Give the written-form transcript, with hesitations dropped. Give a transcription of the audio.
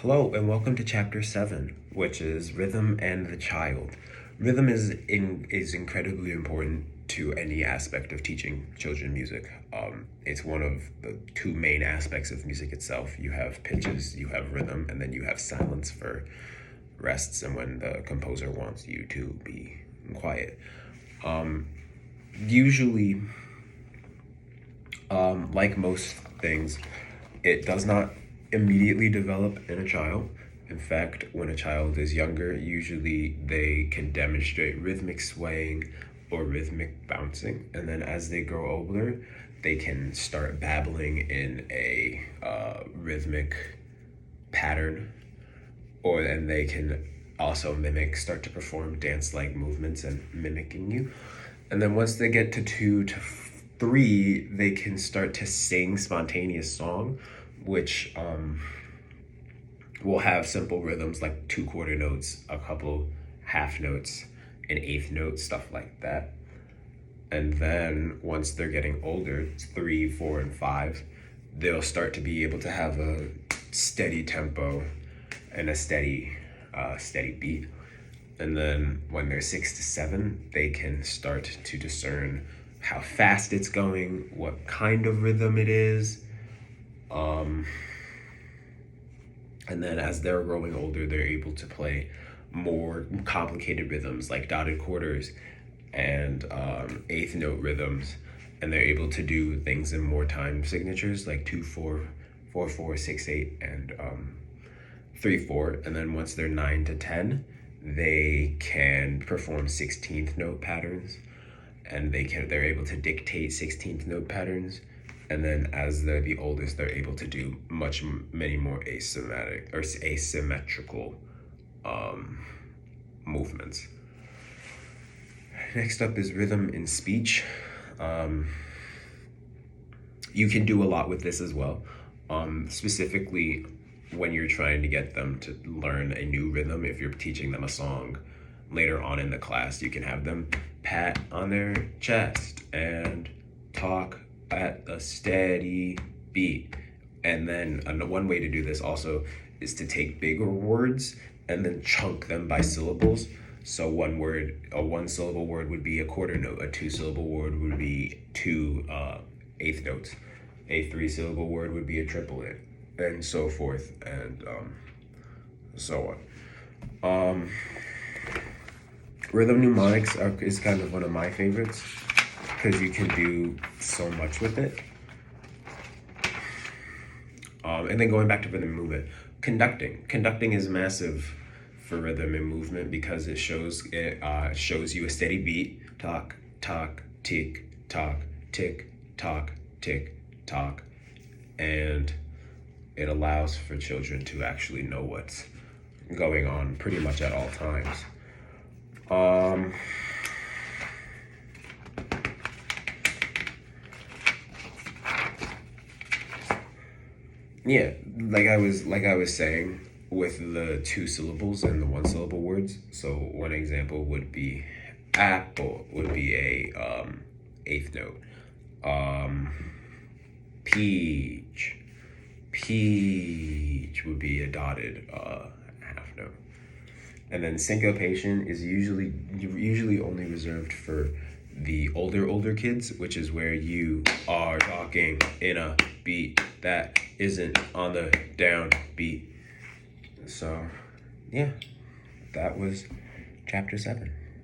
Hello and welcome to chapter 7, which is Rhythm and the Child. Rhythm is incredibly important to any aspect of teaching children music. It's one of the two main aspects of music itself. You have pitches, you have rhythm, and then you have silence for rests and when the composer wants you to be quiet. Usually, like most things, it does not immediately develop in a child. In fact, when a child is younger, usually they can demonstrate rhythmic swaying or rhythmic bouncing. And then as they grow older, they can start babbling in a rhythmic pattern, or then they can also start to perform dance-like movements and mimicking you. And then once they get to 2 to 3, they can start to sing spontaneous song, which will have simple rhythms like 2/4 notes, a couple half notes, an eighth note, stuff like that. And then once they're getting older, 3, 4, and 5, they'll start to be able to have a steady tempo and a steady beat. And then when they're 6 to 7, they can start to discern how fast it's going, what kind of rhythm it is. And then as they're growing older, they're able to play more complicated rhythms like dotted quarters and eighth note rhythms. And they're able to do things in more time signatures like 2/4, 4/4, 6/8, and 3/4. And then once they're 9 to 10, they can perform 16th note patterns, and they're able to dictate 16th note patterns. And then as they're the oldest, they're able to do many more asymmetrical movements. Next up is rhythm in speech. You can do a lot with this as well. Specifically when you're trying to get them to learn a new rhythm, if you're teaching them a song later on in the class, you can have them pat on their chest and talk at a steady beat. And then one way to do this also is to take bigger words and then chunk them by syllables. So a one syllable word would be a quarter note, a 2-syllable word would be 2 eighth notes, a 3-syllable word would be a triplet, and so forth, and so on. Rhythm mnemonics is kind of one of my favorites because you can do so much with it. And then going back to rhythm and movement, conducting is massive for rhythm and movement because it shows you a steady beat, talk, talk, tick, tock, tick, tock, tick, tock, and it allows for children to actually know what's going on pretty much at all times. Yeah, like I was saying with the 2 syllables and the 1-syllable words. So one example would be apple would be a eighth note. Peach would be a dotted half note. And then syncopation is usually only reserved for the older kids, which is where you are talking in a beat that isn't on the down beat. So, yeah, that was chapter 7.